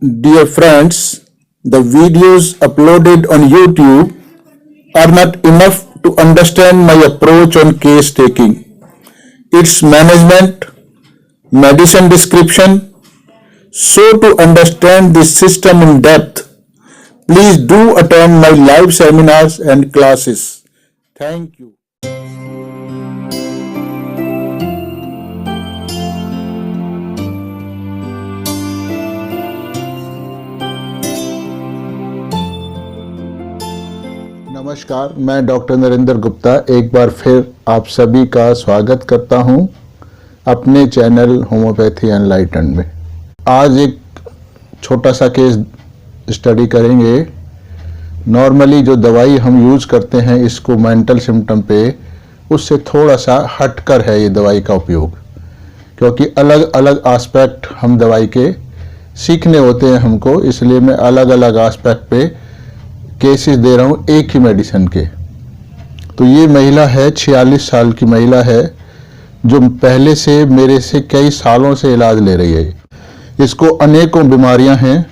Dear friends, the videos uploaded on YouTube are not enough to understand my approach on case taking, its management, medicine description. So, to understand this system in depth, please do attend my live seminars and classes. Thank you. नमस्कार, मैं doctor Narendra Gupta एक बार फिर आप सभी का स्वागत करता हूं अपने चैनल होम्योपैथी एनलाइटन में। आज एक छोटा सा केस स्टडी करेंगे। नॉर्मली जो दवाई हम यूज़ करते हैं इसको मेंटल सिम्टम पे, उससे थोड़ा सा हटकर है ये दवाई का उपयोग, क्योंकि अलग अलग एस्पेक्ट हम दवाई के सीखने होते हैं हमको, इसलिए मैं अलग अलग एस्पेक्ट पे केसेस दे रहा हूँ एक ही मेडिसिन के। तो ये महिला है, 46 साल की महिला है, जो पहले से मेरे से कई सालों से इलाज ले रही है। इसको अनेकों बीमारियां हैं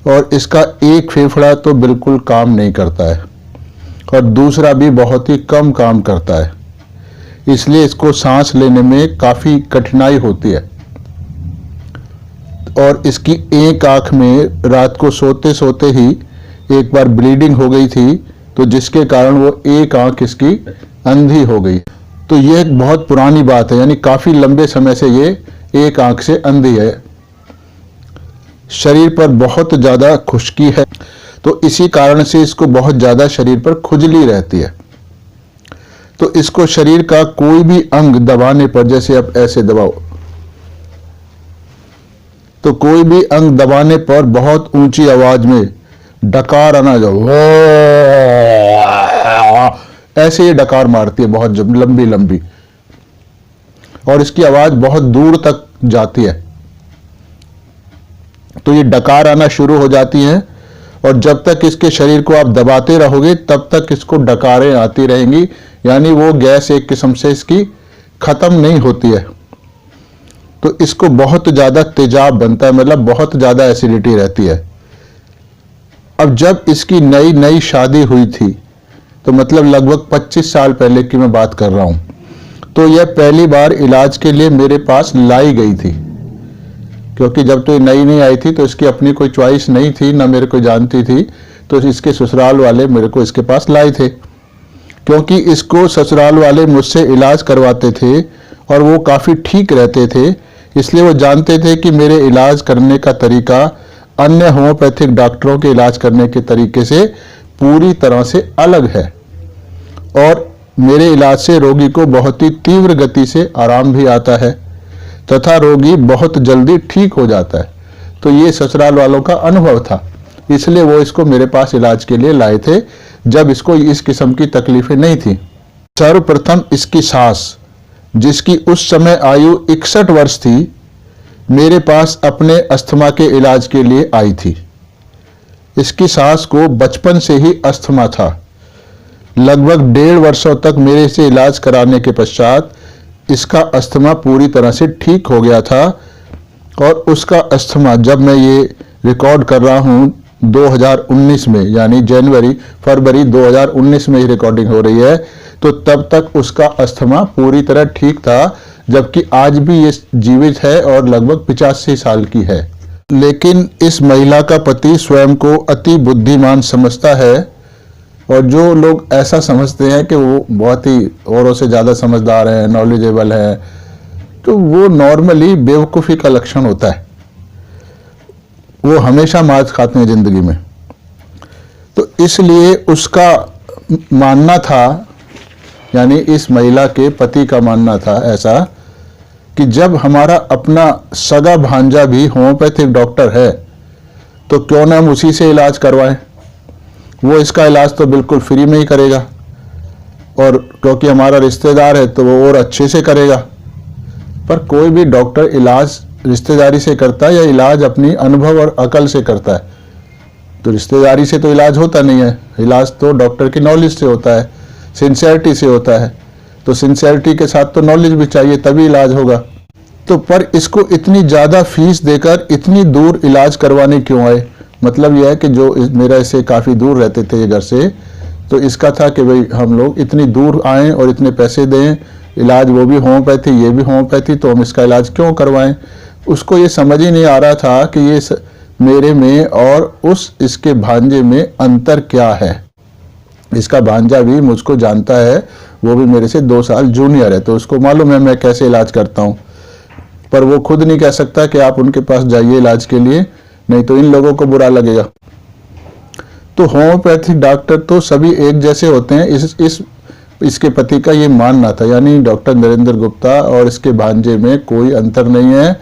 और इसका एक फेफड़ा तो बिल्कुल काम नहीं करता है और दूसरा भी बहुत ही कम काम करता है, इसलिए इसको सांस लेने में काफ़ी कठिनाई होती है। और इसकी एक आँख में रात को सोते सोते ही एक बार ब्लीडिंग हो गई थी, तो जिसके कारण वो एक आंख इसकी अंधी हो गई। तो ये एक बहुत पुरानी बात है, यानी काफ़ी लंबे समय से ये एक आंख से अंधी है। शरीर पर बहुत ज़्यादा खुश्की है, तो इसी कारण से इसको बहुत ज़्यादा शरीर पर खुजली रहती है। तो इसको शरीर का कोई भी अंग दबाने पर, जैसे आप ऐसे दबाओ, तो कोई भी अंग दबाने पर बहुत ऊंची आवाज में डकार आना, जो ऐसे ये डकार मारती है, बहुत लंबी लंबी, और इसकी आवाज बहुत दूर तक जाती है। तो ये डकार आना शुरू हो जाती है और जब तक इसके शरीर को आप दबाते रहोगे तब तक इसको डकारें आती रहेंगी, यानी वो गैस एक किस्म से इसकी खत्म नहीं होती है। तो इसको बहुत ज्यादा तेजाब बनता है, मतलब बहुत ज्यादा एसिडिटी रहती है। अब जब इसकी नई नई शादी हुई थी, तो मतलब लगभग 25 साल पहले की मैं बात कर रहा हूं, तो यह पहली बार इलाज के लिए मेरे पास लाई गई थी। क्योंकि जब तो ये नई नहीं आई थी तो इसकी अपनी कोई चॉइस नहीं थी, ना मेरे को जानती थी, तो इसके ससुराल वाले मेरे को इसके पास लाए थे। क्योंकि इसको ससुराल वाले मुझसे इलाज करवाते थे और वो काफ़ी ठीक रहते थे, इसलिए वो जानते थे कि मेरे इलाज करने का तरीका अन्य होम्योपैथिक डॉक्टरों के इलाज करने के तरीके से पूरी तरह से अलग है और मेरे इलाज से रोगी को बहुत ही तीव्र गति से आराम भी आता है तथा रोगी बहुत जल्दी ठीक हो जाता है। तो ये ससुराल वालों का अनुभव था, इसलिए वो इसको मेरे पास इलाज के लिए लाए थे जब इसको इस किस्म की तकलीफें नहीं थी। सर्वप्रथम इसकी सास, जिसकी उस समय आयु 61 वर्ष थी, मेरे पास अपने अस्थमा के इलाज के लिए आई थी। इसकी सास को बचपन से ही अस्थमा था। लगभग 1.5 वर्षों तक मेरे से इलाज कराने के पश्चात इसका अस्थमा पूरी तरह से ठीक हो गया था। और उसका अस्थमा, जब मैं ये रिकॉर्ड कर रहा हूँ 2019 में, यानी फरवरी 2019 में ही रिकॉर्डिंग हो रही है, तो तब तक उसका अस्थमा पूरी तरह ठीक था, जबकि आज भी ये जीवित है और लगभग 85 साल की है। लेकिन इस महिला का पति स्वयं को अति बुद्धिमान समझता है, और जो लोग ऐसा समझते हैं कि वो बहुत ही औरों से ज़्यादा समझदार हैं, नॉलेजेबल हैं, तो वो नॉर्मली बेवकूफ़ी का लक्षण होता है। वो हमेशा मार खाते हैं ज़िंदगी में। तो इसलिए उसका मानना था, यानी इस महिला के पति का मानना था ऐसा, कि जब हमारा अपना सगा भांजा भी होम्योपैथिक डॉक्टर है तो क्यों ना हम उसी से इलाज करवाएं। वो इसका इलाज तो बिल्कुल फ्री में ही करेगा, और क्योंकि हमारा रिश्तेदार है तो वो और अच्छे से करेगा। पर कोई भी डॉक्टर इलाज रिश्तेदारी से करता है या इलाज अपनी अनुभव और अकल से करता है? तो रिश्तेदारी से तो इलाज होता नहीं है। इलाज तो डॉक्टर की नॉलेज से होता है, सिंसियरिटी से होता है। तो सिंसियरिटी के साथ तो नॉलेज भी चाहिए, तभी इलाज होगा। तो पर इसको इतनी ज़्यादा फीस देकर इतनी दूर इलाज करवाने क्यों आए? मतलब यह है कि जो मेरा इससे काफ़ी दूर रहते थे घर से, तो इसका था कि भाई हम लोग इतनी दूर आएँ और इतने पैसे दें, इलाज वो भी होम्योपैथी ये भी होम्योपैथी, तो हम इसका इलाज क्यों करवाएं? उसको ये समझ ही नहीं आ रहा था कि ये मेरे में और इसके भांजे में अंतर क्या है। इसका भांजा भी मुझको जानता है, वो भी मेरे से 2 साल जूनियर है, तो उसको मालूम है मैं कैसे इलाज करता हूँ। पर वो खुद नहीं कह सकता कि आप उनके पास जाइए इलाज के लिए, नहीं तो इन लोगों को बुरा लगेगा। तो होम्योपैथिक डॉक्टर तो सभी एक जैसे होते हैं, इसके पति का ये मानना था, यानी डॉक्टर नरेंद्र गुप्ता और इसके भांजे में कोई अंतर नहीं है,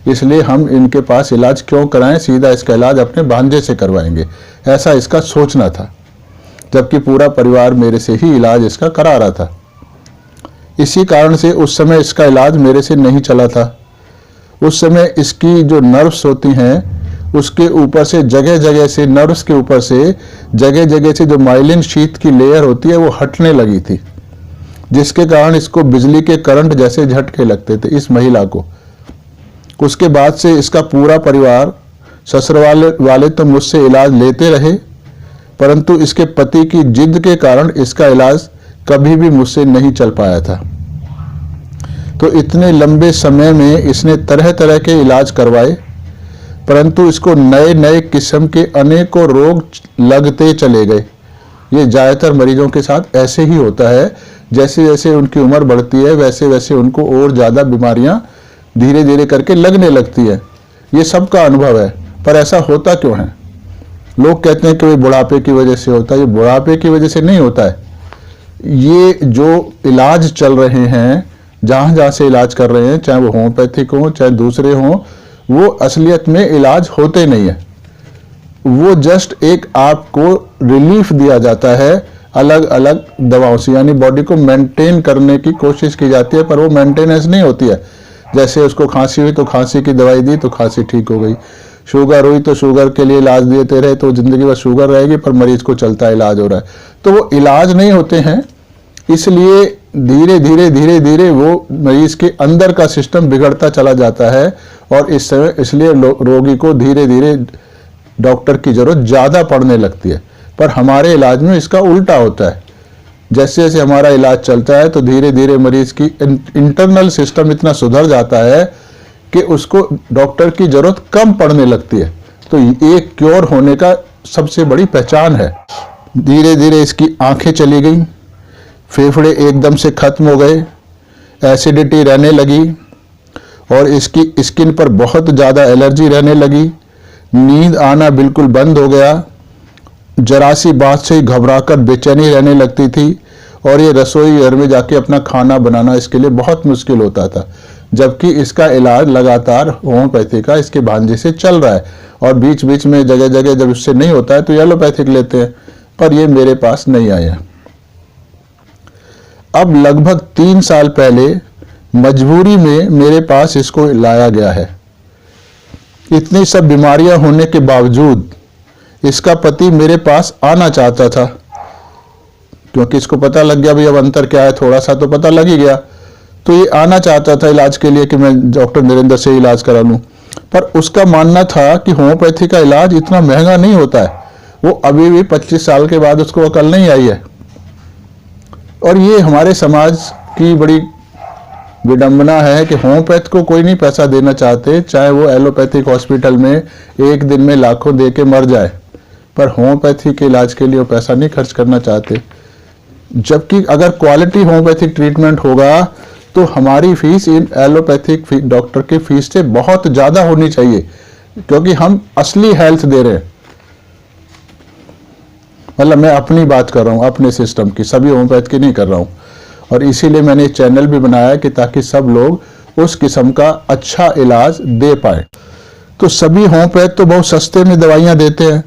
इसलिए हम इनके पास इलाज क्यों कराएं, सीधा इसका इलाज अपने भांजे से करवाएंगे, ऐसा इसका सोचना था। जबकि पूरा परिवार मेरे से ही इलाज इसका करा रहा था। इसी कारण से उस समय इसका इलाज मेरे से नहीं चला था। उस समय इसकी जो नर्व्स होती हैं उसके ऊपर से जगह जगह से, नर्व्स के ऊपर से जगह जगह से जो माइलिन शीथ की लेयर होती है वो हटने लगी थी, जिसके कारण इसको बिजली के करंट जैसे झटके लगते थे इस महिला को। उसके बाद से इसका पूरा परिवार, ससुराल वाले तो मुझसे इलाज लेते रहे, परंतु इसके पति की जिद के कारण इसका इलाज कभी भी मुझसे नहीं चल पाया था। तो इतने लंबे समय में इसने तरह तरह के इलाज करवाए, परंतु इसको नए नए किस्म के अनेकों रोग लगते चले गए। ये ज़्यादातर मरीजों के साथ ऐसे ही होता है, जैसे जैसे उनकी उम्र बढ़ती है वैसे वैसे उनको और ज़्यादा बीमारियां धीरे धीरे करके लगने लगती है। ये सबका अनुभव है, पर ऐसा होता क्यों है? लोग कहते हैं कि ये बुढ़ापे की वजह से होता है, ये बुढ़ापे की वजह से नहीं होता है। ये जो इलाज चल रहे हैं, जहाँ जहाँ से इलाज कर रहे हैं, चाहे वो होम्योपैथिक हो चाहे दूसरे हों, वो असलियत में इलाज होते नहीं है। वो जस्ट एक आपको रिलीफ दिया जाता है अलग अलग दवाओं से, यानी बॉडी को मेंटेन करने की कोशिश की जाती है, पर वो मेंटेनेंस नहीं होती है। जैसे उसको खांसी हुई तो खांसी की दवाई दी तो खांसी ठीक हो गई, शुगर हुई तो शुगर के लिए इलाज देते रहे तो जिंदगी भर शुगर रहेगी, पर मरीज को चलता इलाज हो रहा है। तो वो इलाज नहीं होते हैं, इसलिए धीरे धीरे धीरे धीरे वो मरीज के अंदर का सिस्टम बिगड़ता चला जाता है, और इसलिए रोगी को धीरे धीरे डॉक्टर की जरूरत ज़्यादा पड़ने लगती है। पर हमारे इलाज में इसका उल्टा होता है। जैसे जैसे हमारा इलाज चलता है तो धीरे धीरे मरीज की इंटरनल सिस्टम इतना सुधर जाता है कि उसको डॉक्टर की जरूरत कम पड़ने लगती है। तो ये क्योर होने का सबसे बड़ी पहचान है। धीरे धीरे इसकी आंखें चली गई, फेफड़े एकदम से खत्म हो गए, एसिडिटी रहने लगी, और इसकी स्किन पर बहुत ज़्यादा एलर्जी रहने लगी, नींद आना बिल्कुल बंद हो गया, जरा सी बात से ही घबराकर बेचैनी रहने लगती थी, और ये रसोई घर में जाके अपना खाना बनाना इसके लिए बहुत मुश्किल होता था। जबकि इसका इलाज लगातार होम्योपैथी का इसके भांजे से चल रहा है, और बीच बीच में जगह जगह जब इससे नहीं होता है तो एलोपैथिक लेते हैं, पर ये मेरे पास नहीं आया। अब लगभग 3 साल पहले मजबूरी में मेरे पास इसको लाया गया है। इतनी सब बीमारियां होने के बावजूद इसका पति मेरे पास आना चाहता था, क्योंकि इसको पता लग गया भाई अब अंतर क्या है, थोड़ा सा तो पता लग ही गया। तो ये आना चाहता था इलाज के लिए कि मैं डॉक्टर नरेंद्र से इलाज करा लूँ, पर उसका मानना था कि होम्योपैथी का इलाज इतना महंगा नहीं होता है। वो अभी भी 25 साल के बाद उसको अकल नहीं आई है। और ये हमारे समाज की बड़ी विडंबना है कि होम्योपैथ को कोई नहीं पैसा देना चाहते, चाहे वो एलोपैथिक हॉस्पिटल में एक दिन में लाखों दे के मर जाए, पर होम्योपैथी के इलाज के लिए वो पैसा नहीं खर्च करना चाहते। जबकि अगर क्वालिटी होम्योपैथिक ट्रीटमेंट होगा तो हमारी फीस इन एलोपैथिक डॉक्टर की फीस से बहुत ज़्यादा होनी चाहिए, क्योंकि हम असली हेल्थ दे रहे हैं। मतलब मैं अपनी बात कर रहा हूँ, अपने सिस्टम की, सभी होम्योपैथ की नहीं कर रहा हूँ। और इसीलिए मैंने चैनल भी बनाया कि ताकि सब लोग उस किस्म का अच्छा इलाज दे पाए। तो सभी होम्योपैथ तो बहुत सस्ते में दवाइयाँ देते हैं,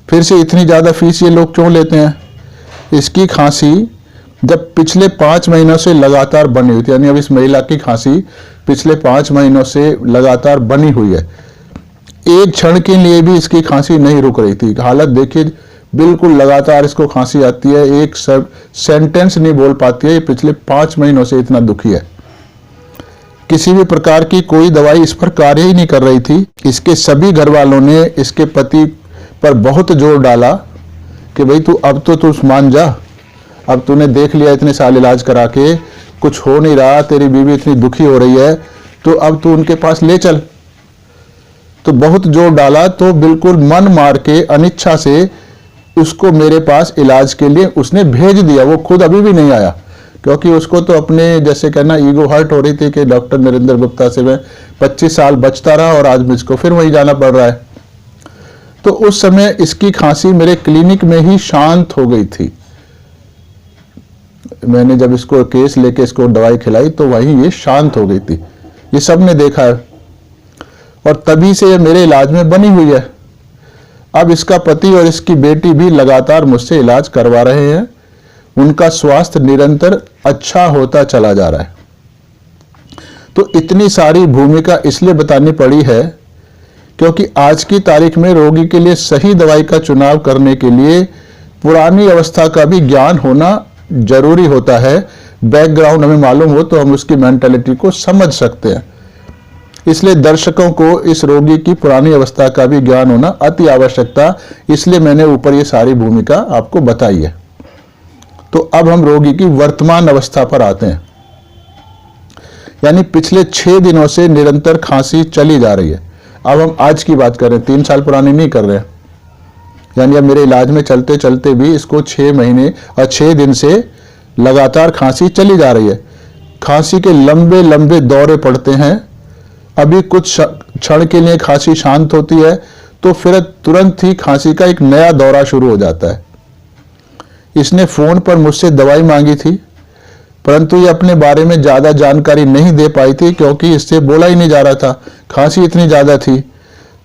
फिर से इतनी ज़्यादा फीस ये लोग क्यों लेते हैं? इसकी खांसी जब पिछले 5 महीनों से लगातार बनी हुई थी, यानी अब इस महिला की खांसी पिछले 5 महीनों से लगातार बनी हुई है, एक क्षण के लिए भी इसकी खांसी नहीं रुक रही थी। हालत देखिए, बिल्कुल लगातार इसको खांसी आती है, एक सेंटेंस नहीं बोल पाती है। ये पिछले 5 महीनों से इतना दुखी है। किसी भी प्रकार की कोई दवाई इस पर कार्य ही नहीं कर रही थी। इसके सभी घर वालों ने इसके पति पर बहुत जोर डाला कि भाई तू मान जा, अब तूने देख लिया इतने साल इलाज करा के कुछ हो नहीं रहा, तेरी बीवी इतनी दुखी हो रही है, तो अब तू उनके पास ले चल। तो बहुत जोर डाला, तो बिल्कुल मन मार के अनिच्छा से उसको मेरे पास इलाज के लिए उसने भेज दिया। वो खुद अभी भी नहीं आया, क्योंकि उसको तो अपने जैसे कहना ईगो हर्ट हो रही थी कि डॉक्टर नरेंद्र गुप्ता से मैं 25 साल बचता रहा और आज मुझको फिर वहीं जाना पड़ रहा है। तो उस समय इसकी खांसी मेरे क्लिनिक में ही शांत हो गई थी। मैंने जब इसको केस लेके इसको दवाई खिलाई तो वहीं ये शांत हो गई थी। ये सब ने देखा है और तभी से ये मेरे इलाज में बनी हुई है। अब इसका पति और इसकी बेटी भी लगातार मुझसे इलाज करवा रहे हैं। उनका स्वास्थ्य निरंतर अच्छा होता चला जा रहा है। तो इतनी सारी भूमिका इसलिए बतानी पड़ी है क्योंकि आज की तारीख में रोगी के लिए सही दवाई का चुनाव करने के लिए पुरानी अवस्था का भी ज्ञान होना जरूरी होता है। बैकग्राउंड हमें मालूम हो तो हम उसकी मेंटालिटी को समझ सकते हैं। इसलिए दर्शकों को इस रोगी की पुरानी अवस्था का भी ज्ञान होना अति आवश्यकता, इसलिए मैंने ऊपर ये सारी भूमिका आपको बताई है। तो अब हम रोगी की वर्तमान अवस्था पर आते हैं। यानी पिछले 6 दिनों से निरंतर खांसी चली जा रही है। अब हम आज की बात कर रहे हैं, 3 साल पुरानी नहीं कर रहे हैं। यानी अब मेरे इलाज में चलते चलते भी इसको 6 महीने और 6 दिन से लगातार खांसी चली जा रही है। खांसी के लंबे लंबे दौरे पड़ते हैं। अभी कुछ क्षण के लिए खांसी शांत होती है तो फिर तुरंत ही खांसी का एक नया दौरा शुरू हो जाता है। इसने फोन पर मुझसे दवाई मांगी थी, परंतु ये अपने बारे में ज्यादा जानकारी नहीं दे पाई थी क्योंकि इससे बोला ही नहीं जा रहा था, खांसी इतनी ज्यादा थी।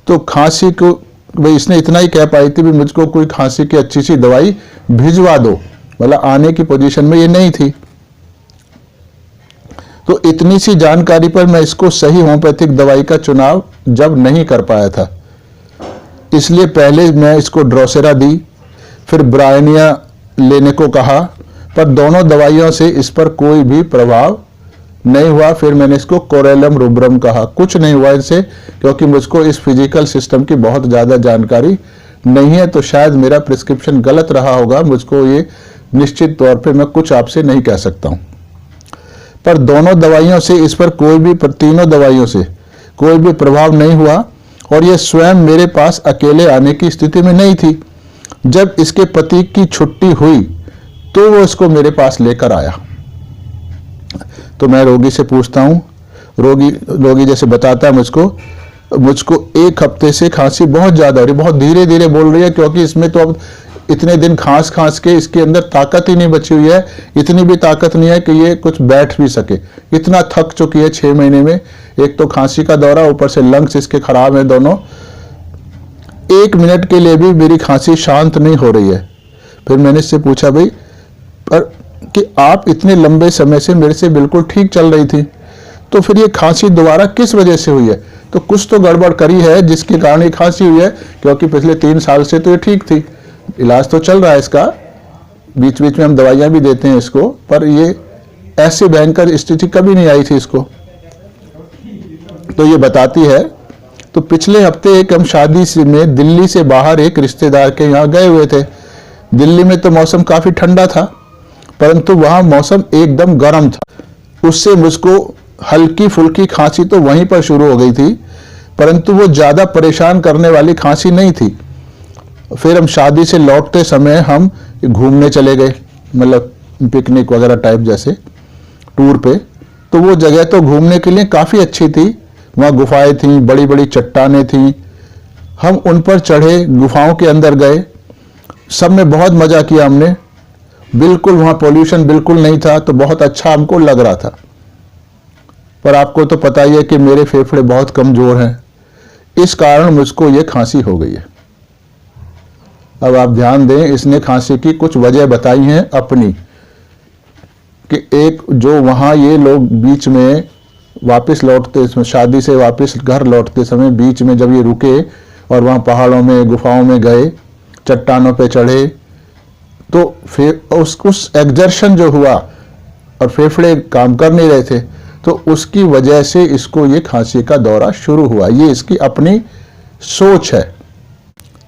तो खांसी को भाई इसने इतना ही कह पाई थी भी मुझको कोई खांसी की अच्छी सी दवाई भिजवा दो, मतलब आने की पोजीशन में ये नहीं थी। तो इतनी सी जानकारी पर मैं इसको सही होम्योपैथिक दवाई का चुनाव जब नहीं कर पाया था, इसलिए पहले मैं इसको ड्रोसेरा दी, फिर ब्रायनिया लेने को कहा, पर दोनों दवाइयों से इस पर कोई भी प्रभाव नहीं हुआ। फिर मैंने इसको कोरेलम रुब्रम कहा, कुछ नहीं हुआ इनसे, क्योंकि मुझको इस फिजिकल सिस्टम की बहुत ज़्यादा जानकारी नहीं है। तो शायद मेरा प्रिस्क्रिप्शन गलत रहा होगा, मुझको ये निश्चित तौर पे मैं कुछ आपसे नहीं कह सकता हूँ। पर दोनों दवाइयों से इस पर तीनों दवाइयों से कोई भी प्रभाव नहीं हुआ और ये स्वयं मेरे पास अकेले आने की स्थिति में नहीं थी। जब इसके पति की छुट्टी हुई तो वो इसको मेरे पास लेकर आया। तो मैं रोगी से पूछता हूँ, रोगी जैसे बताता है मुझको 1 हफ्ते से खांसी बहुत ज्यादा हो रही, बहुत धीरे धीरे बोल रही है, क्योंकि इसमें तो अब इतने दिन खांस के इसके अंदर ताकत ही नहीं बची हुई है। इतनी भी ताकत नहीं है कि ये कुछ बैठ भी सके, इतना थक चुकी है 6 महीने में। एक तो खांसी का दौरा, ऊपर से लंग्स इसके खराब है दोनों। 1 मिनट के लिए भी मेरी खांसी शांत नहीं हो रही है। फिर मैंने इससे पूछा, भाई पर कि आप इतने लंबे समय से मेरे से बिल्कुल ठीक चल रही थी, तो फिर ये खांसी दोबारा किस वजह से हुई है? तो कुछ तो गड़बड़ करी है जिसके कारण ये खांसी हुई है, क्योंकि पिछले 3 साल से तो ये ठीक थी, इलाज तो चल रहा है इसका, बीच बीच में हम दवाइयां भी देते हैं इसको, पर ये ऐसे भयंकर स्थिति कभी नहीं आई थी इसको। तो ये बताती है, तो पिछले हफ्ते एक हम शादी में दिल्ली से बाहर एक रिश्तेदार के यहाँ गए हुए थे। दिल्ली में तो मौसम काफी ठंडा था, परंतु वहां मौसम एकदम गर्म था। उससे मुझको हल्की फुल्की खांसी तो वहीं पर शुरू हो गई थी, परंतु वो ज्यादा परेशान करने वाली खांसी नहीं थी। फिर हम शादी से लौटते समय हम घूमने चले गए, मतलब पिकनिक वगैरह टाइप जैसे टूर पे। तो वो जगह तो घूमने के लिए काफी अच्छी थी, वहाँ गुफाएं थी, बड़ी बड़ी चट्टानें थी। हम उन पर चढ़े, गुफाओं के अंदर गए, सब में बहुत मजा किया हमने। बिल्कुल वहाँ पोल्यूशन बिल्कुल नहीं था, तो बहुत अच्छा हमको लग रहा था। पर आपको तो पता ही है कि मेरे फेफड़े बहुत कमजोर हैं, इस कारण मुझको ये खांसी हो गई है। अब आप ध्यान दें, इसने खांसी की कुछ वजह बताई हैं अपनी, कि एक जो वहाँ ये लोग बीच में वापस लौटते, शादी से वापस घर लौटते समय बीच में जब ये रुके और वहाँ पहाड़ों में गुफाओं में गए, चट्टानों पे चढ़े, तो फिर उस एग्जर्शन जो हुआ और फेफड़े काम कर नहीं रहे थे, तो उसकी वजह से इसको ये खांसी का दौरा शुरू हुआ। ये इसकी अपनी सोच है।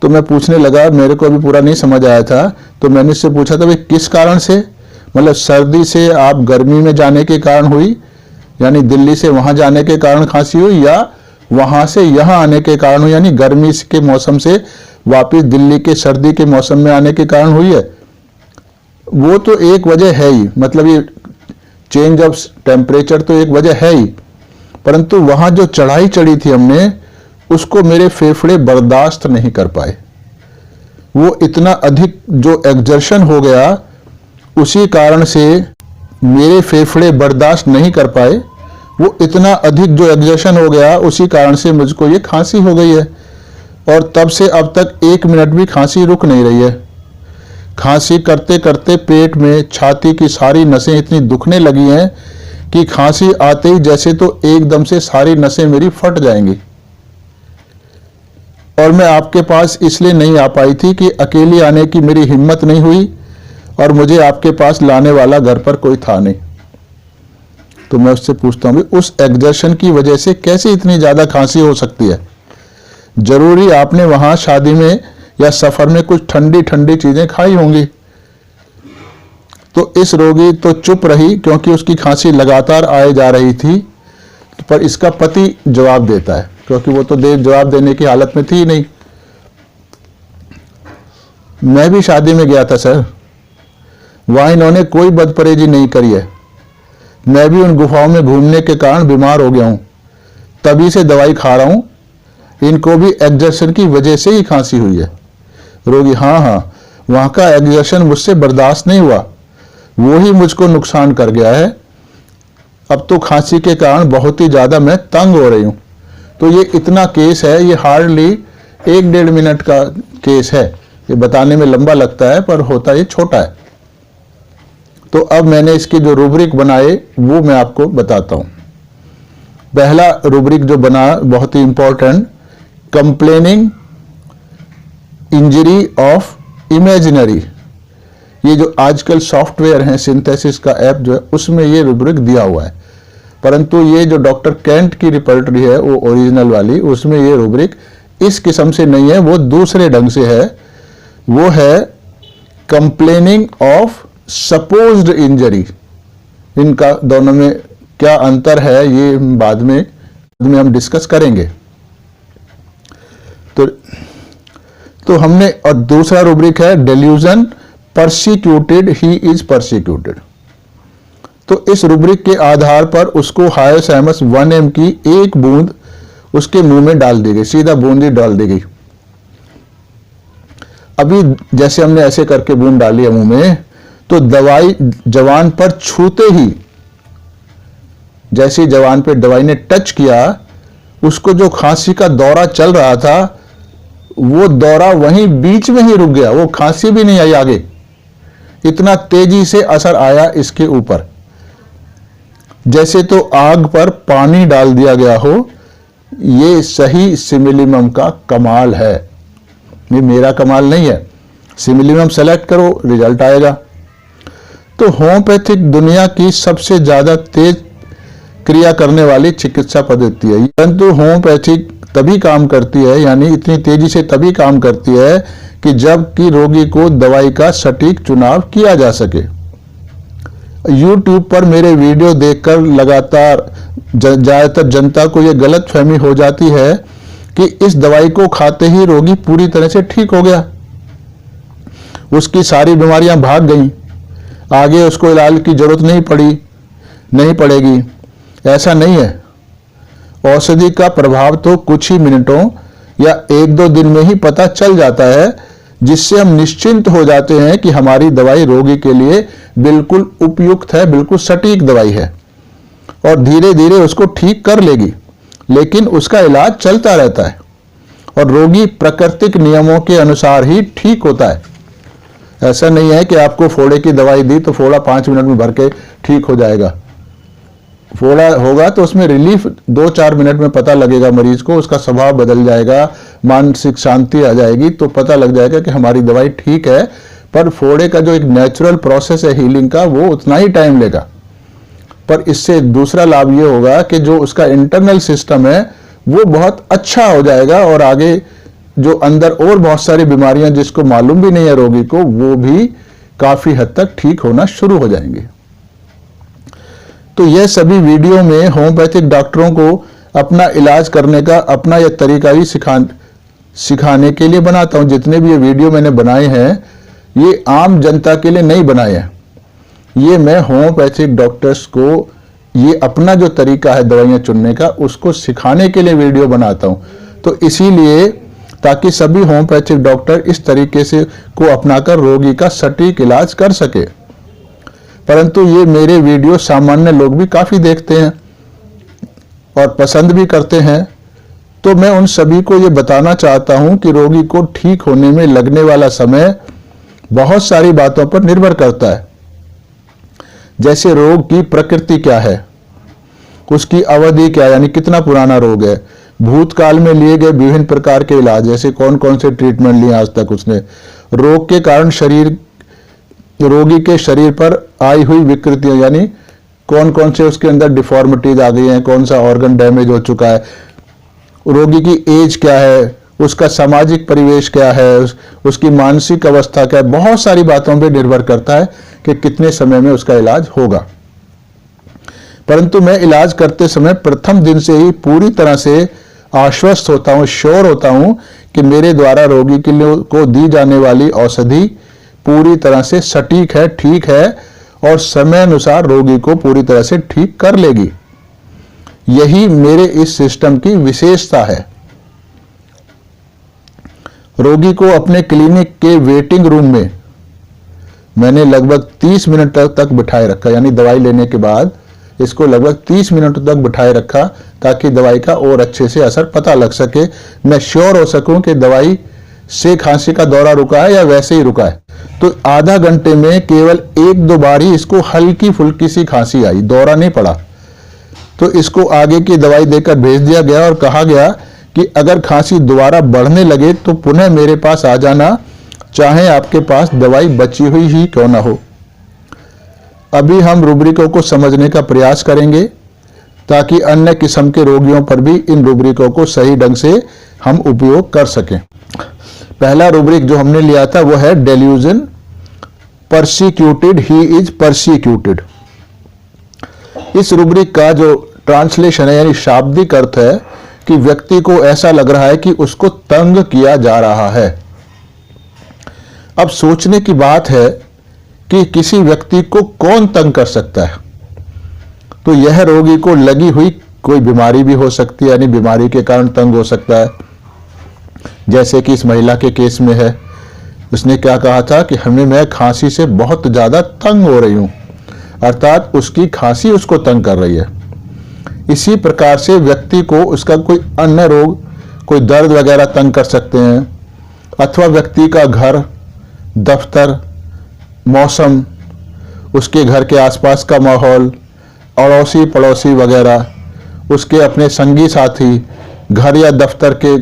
तो मैं पूछने लगा, मेरे को अभी पूरा नहीं समझ आया था, तो मैंने इससे पूछा था भाई किस कारण से, मतलब सर्दी से आप गर्मी में जाने के कारण हुई, यानी दिल्ली से वहां जाने के कारण खांसी हुई, या वहां से यहाँ आने के कारण हुई, यानी गर्मी के मौसम से वापस दिल्ली के सर्दी के मौसम में आने के कारण हुई है। वो तो एक वजह है ही, मतलब ये चेंज ऑफ टेम्परेचर तो एक वजह है ही, परंतु वहां जो चढ़ाई चढ़ी थी हमने, उसको मेरे फेफड़े बर्दाश्त नहीं कर पाए। वो इतना अधिक जो एक्सर्शन हो गया, उसी कारण से मेरे फेफड़े बर्दाश्त नहीं कर पाए। वो इतना अधिक जो एक्सर्शन हो गया, उसी कारण से मुझको ये खांसी हो गई है। और तब से अब तक 1 मिनट भी खांसी रुक नहीं रही है। खांसी करते करते पेट में, छाती की सारी नसें इतनी दुखने लगी हैं कि खांसी आते ही जैसे तो एकदम से सारी नसें मेरी फट जाएंगी। और मैं आपके पास इसलिए नहीं आ पाई थी कि अकेली आने की मेरी हिम्मत नहीं हुई, और मुझे आपके पास लाने वाला घर पर कोई था नहीं। तो मैं उससे पूछता हूँ, उस एक्सर्शन की वजह से कैसे इतनी ज्यादा खांसी हो सकती है? जरूरी आपने वहां शादी में या सफर में कुछ ठंडी ठंडी चीजें खाई होंगी। तो इस रोगी तो चुप रही, क्योंकि उसकी खांसी लगातार आए जा रही थी। पर इसका पति जवाब देता है, क्योंकि वो तो जवाब देने की हालत में थी ही नहीं। मैं भी शादी में गया था सर, वहां इन्होंने कोई बदपरहेजी नहीं करी है। मैं भी उन गुफाओं में घूमने के कारण बीमार हो गया हूं, तभी से दवाई खा रहा हूं। इनको भी एक्सर्शन की वजह से ही खांसी हुई है। रोगी, हाँ, वहां का एक्सर्शन मुझसे बर्दाश्त नहीं हुआ, वो ही मुझको नुकसान कर गया है। अब तो खांसी के कारण बहुत ही ज्यादा मैं तंग हो रही हूं। तो ये इतना केस है, ये हार्डली 1-1.5 मिनट का केस है। ये बताने में लंबा लगता है, पर होता ये छोटा है। तो अब मैंने इसके जो रूब्रिक बनाए वो मैं आपको बताता हूं। पहला रूब्रिक जो बना, बहुत ही important, complaining injury of imaginary. ये जो आजकल सॉफ्टवेयर है, सिंथेसिस का ऐप जो है, उसमें ये रूब्रिक दिया हुआ है। परंतु ये जो डॉक्टर कैंट की रिपोर्टरी है, वो ओरिजिनल वाली, उसमें ये रूब्रिक इस किस्म से नहीं है, वो दूसरे ढंग से है। वो है कंप्लेनिंग ऑफ सपोज्ड इंजरी। इनका दोनों में क्या अंतर है, ये बाद में हम डिस्कस करेंगे। तो हमने, और दूसरा रूब्रिक है delusion persecuted, he is persecuted. तो इस रूब्रिक के आधार पर उसको हायोसैमस 1 की एक बूंद उसके मुंह में डाल दी गई, सीधा बूंद ही डाल दी गई। अभी जैसे हमने ऐसे करके बूंद डाली है मुंह में, तो दवाई जवान पर छूते ही, जैसे जवान पे दवाई ने टच किया, उसको जो खांसी का दौरा चल रहा था, वो दौरा वहीं बीच में ही रुक गया। वो खांसी भी नहीं आई आगे, इतना तेजी से असर आया इसके ऊपर, जैसे तो आग पर पानी डाल दिया गया हो। ये सही सिमिलिमम का कमाल है, ये मेरा कमाल नहीं है। सिमिलिमम सेलेक्ट करो, रिजल्ट आएगा। तो होम्योपैथिक दुनिया की सबसे ज्यादा तेज क्रिया करने वाली चिकित्सा पद्धति है, परंतु होम्योपैथिक तभी काम करती है, यानी इतनी तेजी से तभी काम करती है कि जब कि रोगी को दवाई का सटीक चुनाव किया जा सके। YouTube पर मेरे वीडियो देखकर लगातार ज्यादातर जनता को यह गलत फहमी हो जाती है कि इस दवाई को खाते ही रोगी पूरी तरह से ठीक हो गया, उसकी सारी बीमारियां भाग गईं, आगे उसको इलाज की जरूरत नहीं पड़ेगी। ऐसा नहीं है। औषधि का प्रभाव तो कुछ ही मिनटों या 1-2 दिन में ही पता चल जाता है, जिससे हम निश्चिंत हो जाते हैं कि हमारी दवाई रोगी के लिए बिल्कुल उपयुक्त है, बिल्कुल सटीक दवाई है और धीरे धीरे उसको ठीक कर लेगी। लेकिन उसका इलाज चलता रहता है और रोगी प्राकृतिक नियमों के अनुसार ही ठीक होता है। ऐसा नहीं है कि आपको फोड़े की दवाई दी तो फोड़ा 5 मिनट में भर के ठीक हो जाएगा। फोड़ा होगा तो उसमें रिलीफ 2-4 मिनट में पता लगेगा मरीज को, उसका स्वभाव बदल जाएगा, मानसिक शांति आ जाएगी, तो पता लग जाएगा कि हमारी दवाई ठीक है। पर फोड़े का जो एक नेचुरल प्रोसेस है हीलिंग का, वो उतना ही टाइम लेगा। पर इससे दूसरा लाभ ये होगा कि जो उसका इंटरनल सिस्टम है वो बहुत अच्छा हो जाएगा और आगे जो अंदर और बहुत सारी बीमारियां जिसको मालूम भी नहीं है रोगी को, वो भी काफी हद तक ठीक होना शुरू हो जाएंगे। तो यह सभी वीडियो में होम्योपैथिक डॉक्टरों को अपना इलाज करने का अपना यह तरीका ही सिखाने के लिए बनाता हूं। जितने भी ये वीडियो मैंने बनाए हैं ये आम जनता के लिए नहीं बनाए हैं, ये मैं होम्योपैथिक डॉक्टर्स को ये अपना जो तरीका है दवाइयां चुनने का उसको सिखाने के लिए वीडियो बनाता हूं। तो इसीलिए ताकि सभी होम्योपैथिक डॉक्टर इस तरीके से को अपनाकर रोगी का सटीक इलाज कर सके। परंतु ये मेरे वीडियो सामान्य लोग भी काफी देखते हैं और पसंद भी करते हैं, तो मैं उन सभी को ये बताना चाहता हूं कि रोगी को ठीक होने में लगने वाला समय बहुत सारी बातों पर निर्भर करता है। जैसे रोग की प्रकृति क्या है, उसकी अवधि क्या, यानी कितना पुराना रोग है, भूतकाल में लिए गए विभिन्न प्रकार के इलाज, जैसे कौन कौन से ट्रीटमेंट लिए आज तक उसने, रोग के कारण रोगी के शरीर पर आई हुई विकृतियां, यानी कौन कौन से उसके अंदर डिफॉर्मिटीज आ गई हैं, कौन सा ऑर्गन डैमेज हो चुका है, रोगी की एज क्या है, उसका सामाजिक परिवेश क्या है, उसकी मानसिक अवस्था क्या है, बहुत सारी बातों पर निर्भर करता है कि कितने समय में उसका इलाज होगा। परंतु मैं इलाज करते समय प्रथम दिन से ही पूरी तरह से आश्वस्त होता हूं, श्योर होता हूं कि मेरे द्वारा रोगी को दी जाने वाली औषधि पूरी तरह से सटीक है, ठीक है और समय अनुसार रोगी को पूरी तरह से ठीक कर लेगी। यही मेरे इस सिस्टम की विशेषता है। रोगी को अपने क्लिनिक के वेटिंग रूम में मैंने लगभग 30 मिनट तक बिठाए रखा, यानी दवाई लेने के बाद इसको लगभग 30 मिनट तक बिठाए रखा ताकि दवाई का और अच्छे से असर पता लग सके, मैं श्योर हो सकूं कि दवाई से खांसी का दौरा रुका है या वैसे ही रुका है। तो आधा घंटे में केवल 1-2 बार ही इसको हल्की फुल्की सी खांसी आई, दौरा नहीं पड़ा। तो इसको आगे की दवाई देकर भेज दिया गया और कहा गया कि अगर खांसी दोबारा बढ़ने लगे तो पुनः मेरे पास आ जाना, चाहे आपके पास दवाई बची हुई ही क्यों ना हो। अभी हम रूब्रिकों को समझने का प्रयास करेंगे ताकि अन्य किस्म के रोगियों पर भी इन रूब्रिकों को सही ढंग से हम उपयोग कर सकें। पहला रूब्रिक जो हमने लिया था वो है delusion persecuted, he is persecuted. इस रूब्रिक का जो ट्रांसलेशन है यानी शाब्दिक अर्थ है कि व्यक्ति को ऐसा लग रहा है कि उसको तंग किया जा रहा है। अब सोचने की बात है कि किसी व्यक्ति को कौन तंग कर सकता है। तो यह रोगी को लगी हुई कोई बीमारी भी हो सकती है, यानी बीमारी के कारण तंग हो सकता है। जैसे कि इस महिला के केस में है, उसने क्या कहा था कि मैं खांसी से बहुत ज्यादा तंग हो रही हूं, अर्थात उसकी खांसी उसको तंग कर रही है। इसी प्रकार से व्यक्ति को उसका कोई अन्य रोग, कोई दर्द वगैरह तंग कर सकते हैं, अथवा व्यक्ति का घर, दफ्तर, मौसम, उसके घर के आसपास का माहौल, अड़ोसी पड़ोसी वगैरह, उसके अपने संगी साथी, घर या दफ्तर के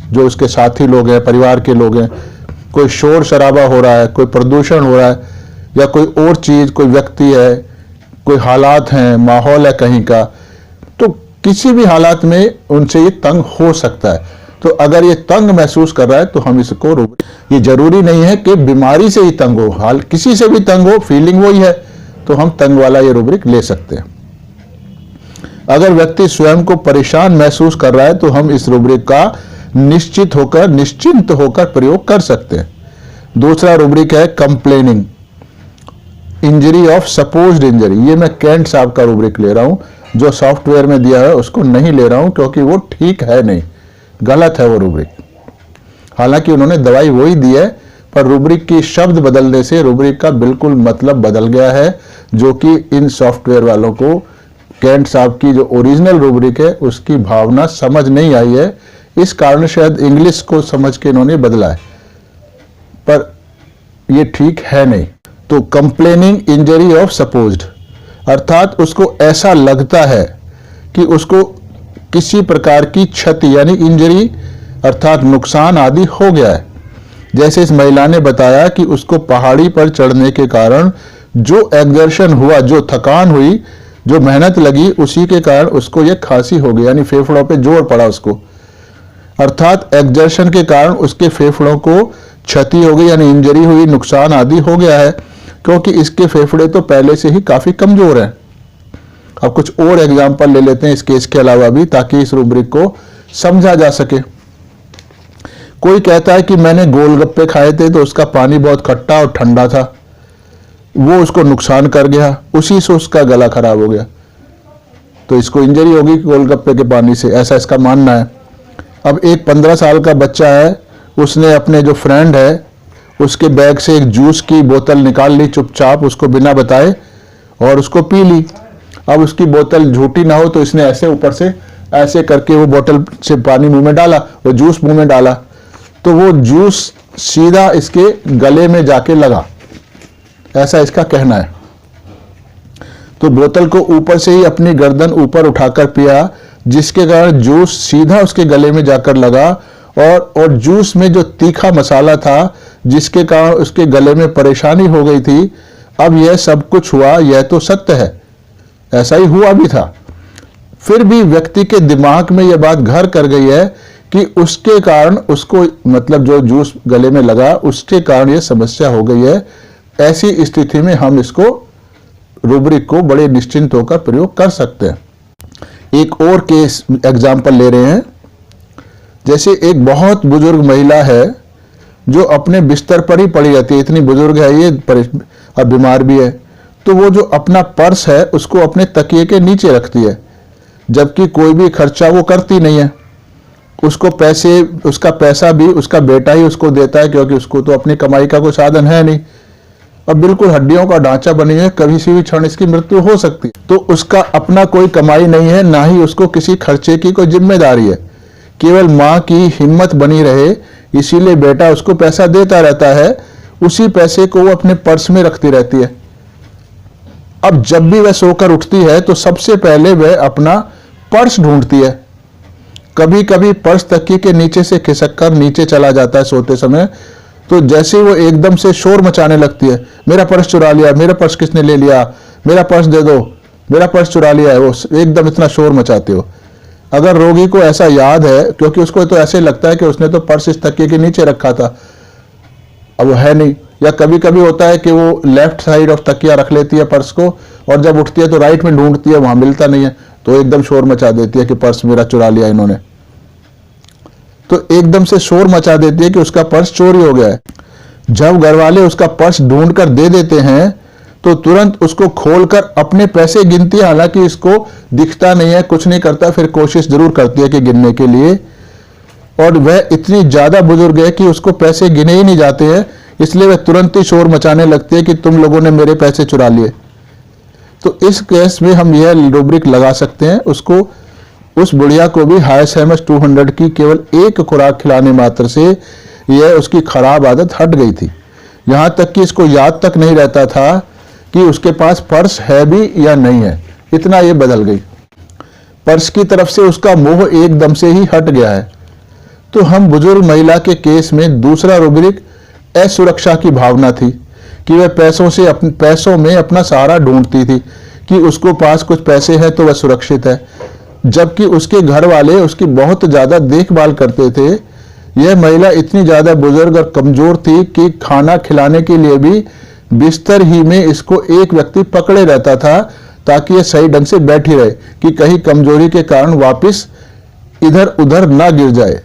जो उसके साथी लोग हैं, परिवार के लोग हैं, कोई शोर शराबा हो रहा है, कोई प्रदूषण हो रहा है या कोई और चीज, कोई व्यक्ति है, कोई हालात हैं, माहौल है कहीं का, तो किसी भी हालात में उनसे ये तंग हो सकता है। तो अगर ये तंग महसूस कर रहा है तो हम इसको ये जरूरी नहीं है कि बीमारी से ही तंग हो, हाल किसी से भी तंग हो, फीलिंग वही है तो हम तंग वाला ये रूब्रिक ले सकते हैं। अगर व्यक्ति स्वयं को परेशान महसूस कर रहा है तो हम इस रूब्रिक का निश्चिंत होकर प्रयोग कर सकते हैं। दूसरा रूब्रिक है complaining, injury of supposed injury. ये मैं कैंट साहब का रूब्रिक ले रहा हूं, जो सॉफ्टवेयर में दिया है उसको नहीं ले रहा हूं क्योंकि वो ठीक है नहीं, गलत है वो रूब्रिक। हालांकि उन्होंने दवाई वही दी है पर रूब्रिक की शब्द बदलने से रूब्रिक का बिल्कुल मतलब बदल गया है, जो कि इन सॉफ्टवेयर वालों को कैंट साहब की जो ओरिजिनल रूब्रिक है उसकी भावना समझ नहीं आई है। इस कारण शायद इंग्लिश को समझ के इन्होंने बदला है, पर ये ठीक है नहीं। तो कंप्लेनिंग इंजरी ऑफ सपोज्ड, अर्थात उसको ऐसा लगता है कि उसको किसी प्रकार की क्षति यानी इंजरी अर्थात नुकसान आदि हो गया है। जैसे इस महिला ने बताया कि उसको पहाड़ी पर चढ़ने के कारण जो एक्सर्शन हुआ, जो थकान हुई, जो मेहनत लगी उसी के कारण उसको ये खांसी हो गई, यानी फेफड़ों पे जोर पड़ा उसको, अर्थात एक्सर्शन के कारण उसके फेफड़ों को क्षति हो गई, यानी इंजरी हुई, नुकसान आदि हो गया है, क्योंकि इसके फेफड़े तो पहले से ही काफी कमजोर हैं। अब कुछ और एग्जाम्पल ले लेते हैं इस केस के अलावा भी, ताकि इस रूब्रिक को समझा जा सके। कोई कहता है कि मैंने गोलगप्पे खाए थे तो उसका पानी बहुत खट्टा और ठंडा था, वो उसको नुकसान कर गया, उसी से उसका गला खराब हो गया, तो इसको इंजरी होगी गोलगप्पे के पानी से, ऐसा इसका मानना है। अब एक 15 साल का बच्चा है, उसने अपने जो फ्रेंड है उसके बैग से एक जूस की बोतल निकाल ली चुपचाप, उसको बिना बताए, और उसको पी ली। अब उसकी बोतल झूठी ना हो तो इसने ऐसे ऊपर से ऐसे करके वो बोतल से पानी मुंह में डाला, वो जूस मुंह में डाला, तो वो जूस सीधा इसके गले में जाके लगा, ऐसा इसका कहना है। तो बोतल को ऊपर से ही अपनी गर्दन ऊपर उठाकर पिया, जिसके कारण जूस सीधा उसके गले में जाकर लगा, और जूस में जो तीखा मसाला था जिसके कारण उसके गले में परेशानी हो गई थी। अब यह सब कुछ हुआ, यह तो सत्य है, ऐसा ही हुआ भी था, फिर भी व्यक्ति के दिमाग में यह बात घर कर गई है कि उसके कारण उसको, मतलब जो जूस गले में लगा उसके कारण यह समस्या हो गई है। ऐसी स्थिति में हम इसको रूब्रिक को बड़े निश्चिंत होकर प्रयोग कर सकते हैं। एक और केस एग्जाम्पल ले रहे हैं। जैसे एक बहुत बुजुर्ग महिला है जो अपने बिस्तर पर ही पड़ी रहती है, इतनी बुजुर्ग है ये और बीमार भी है, तो वो जो अपना पर्स है उसको अपने तकिए के नीचे रखती है, जबकि कोई भी खर्चा वो करती नहीं है। उसको पैसे, उसका पैसा भी उसका बेटा ही उसको देता है, क्योंकि उसको तो अपनी कमाई का कोई साधन है नहीं। अब बिल्कुल हड्डियों का ढांचा बनी है, कभी से भी क्षण इसकी मृत्यु हो सकती है। तो उसका अपना कोई कमाई नहीं है, ना ही उसको किसी खर्चे की कोई जिम्मेदारी है, केवल माँ की हिम्मत बनी रहे इसीलिए बेटा उसको पैसा देता रहता है, उसी पैसे को वो अपने पर्स में रखती रहती है। अब जब भी वह सोकर उठती है तो सबसे पहले वह अपना पर्स ढूंढती है। कभी कभी पर्स तकिए के नीचे से खिसक कर नीचे चला जाता है सोते समय, तो जैसे वो एकदम से शोर मचाने लगती है, मेरा पर्स चुरा लिया, मेरा पर्स किसने ले लिया, मेरा पर्स दे दो, मेरा पर्स चुरा लिया है, वो एकदम इतना शोर मचाते हो। अगर रोगी को ऐसा याद है, क्योंकि उसको तो ऐसे लगता है कि उसने तो पर्स इस तकिए के नीचे रखा था, अब वो है नहीं, या कभी कभी होता है कि वो लेफ्ट साइड ऑफ तकिया रख लेती है पर्स को, और जब उठती है तो राइट में ढूंढती है, वहां मिलता नहीं है, तो एकदम शोर मचा देती है कि पर्स मेरा चुरा लिया इन्होंने। तो एकदम से शोर मचा देती है कि उसका पर्स चोरी हो गया है। जब घर वाले उसका पर्स ढूंढ कर दे देते हैं तो तुरंत उसको खोलकर अपने पैसे गिनती है, हालांकि इसको दिखता नहीं है, कुछ नहीं करता, फिर कोशिश जरूर करती है कि गिनने के लिए, और वह इतनी ज्यादा बुजुर्ग है कि उसको पैसे गिने ही नहीं जाते हैं, इसलिए वह तुरंत ही शोर मचाने लगती है कि तुम लोगों ने मेरे पैसे चुरा लिए। तो इस केस में हम यह रूब्रिक लगा सकते हैं, उसको, उस बुढ़िया को भी हाइसेमस 200 की केवल एक खुराक खिलाने मात्र से यह उसकी खराब आदत हट गई थी। यहां तक कि इसको याद तक नहीं रहता था कि उसके पास पर्स है भी या नहीं है, इतना ये बदल गई। पर्स की तरफ से उसका मोह एकदम से ही हट गया है। तो हम बुजुर्ग महिला के केस में दूसरा रूब्रिक असुरक्षा की भावना थी कि वह पैसों में अपना सहारा ढूंढती थी कि उसको पास कुछ पैसे हैं तो वह सुरक्षित है, जबकि उसके घर वाले उसकी बहुत ज्यादा देखभाल करते थे। यह महिला इतनी ज्यादा बुजुर्ग और कमजोर थी कि खाना खिलाने के लिए भी बिस्तर ही में इसको एक व्यक्ति पकड़े रहता था, ताकि यह सही ढंग से बैठी रहे कि कहीं कमजोरी के कारण वापस इधर उधर ना गिर जाए।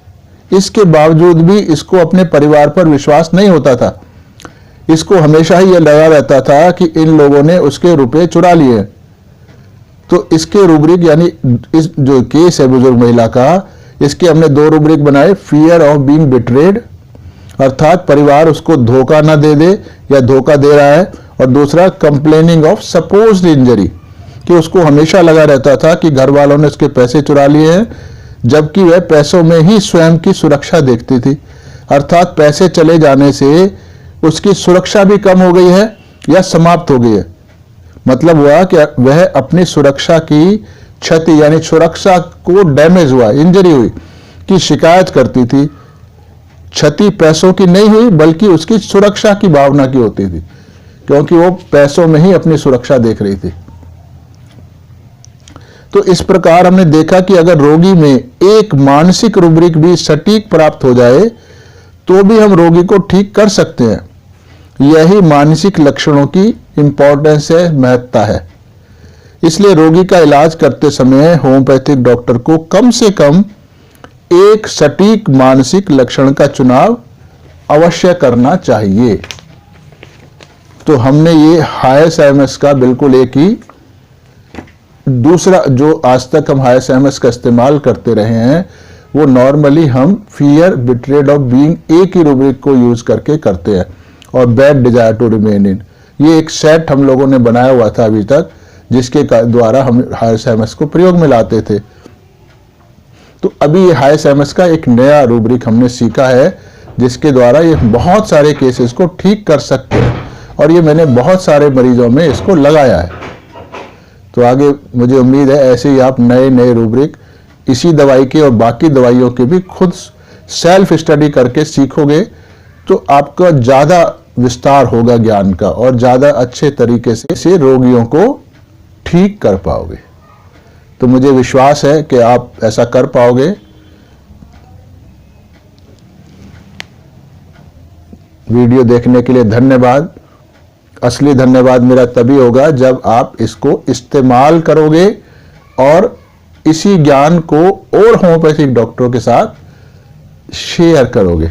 इसके बावजूद भी इसको अपने परिवार पर विश्वास नहीं होता था। इसको हमेशा ही यह लगा रहता था कि इन लोगों ने उसके रुपए चुरा लिए। तो इसके रूब्रिक, यानी इस जो केस है बुजुर्ग महिला का, इसके हमने दो रूब्रिक बनाए। फियर ऑफ बीइंग बिट्रेड, अर्थात परिवार उसको धोखा ना दे दे या धोखा दे रहा है, और दूसरा कंप्लेनिंग ऑफ सपोज्ड इंजरी, कि उसको हमेशा लगा रहता था कि घर वालों ने उसके पैसे चुरा लिए हैं, जबकि वह पैसों में ही स्वयं की सुरक्षा देखती थी। अर्थात पैसे चले जाने से उसकी सुरक्षा भी कम हो गई है या समाप्त हो गई है। मतलब हुआ कि वह अपनी सुरक्षा की क्षति, यानी सुरक्षा को डैमेज हुआ, इंजरी हुई, की शिकायत करती थी। क्षति पैसों की नहीं हुई बल्कि उसकी सुरक्षा की भावना की होती थी, क्योंकि वो पैसों में ही अपनी सुरक्षा देख रही थी। तो इस प्रकार हमने देखा कि अगर रोगी में एक मानसिक रूब्रिक भी सटीक प्राप्त हो जाए तो भी हम रोगी को ठीक कर सकते हैं। यही मानसिक लक्षणों की इंपॉर्टेंस है, महत्ता है। इसलिए रोगी का इलाज करते समय होम्योपैथिक डॉक्टर को कम से कम एक सटीक मानसिक लक्षण का चुनाव अवश्य करना चाहिए। तो हमने ये हायस एमएस का बिल्कुल एक ही दूसरा जो आज तक हम हायस एमएस का इस्तेमाल करते रहे हैं वो नॉर्मली हम फियर बिट्रेड ऑफ बीइंग एक ही रूब्रिक को यूज करके करते हैं, और bad desire to remain in, ये एक सेट हम लोगों ने बनाया हुआ था अभी तक, जिसके द्वारा हम हायस एमएस को प्रयोग में लाते थे। तो अभी ये हायस एमएस का एक नया रूब्रिक हमने सीखा है जिसके द्वारा ये बहुत सारे केसेस को ठीक कर सकते हैं, और ये मैंने बहुत सारे मरीजों में इसको लगाया है। तो आगे मुझे उम्मीद है ऐसे ही आप नए नए रूब्रिक इसी दवाई के और बाकी दवाइयों के भी खुद सेल्फ स्टडी करके सीखोगे तो आपका ज़्यादा विस्तार होगा ज्ञान का, और ज़्यादा अच्छे तरीके से रोगियों को ठीक कर पाओगे। तो मुझे विश्वास है कि आप ऐसा कर पाओगे। वीडियो देखने के लिए धन्यवाद। असली धन्यवाद मेरा तभी होगा जब आप इसको इस्तेमाल करोगे और इसी ज्ञान को और होम्योपैथिक डॉक्टरों के साथ शेयर करोगे।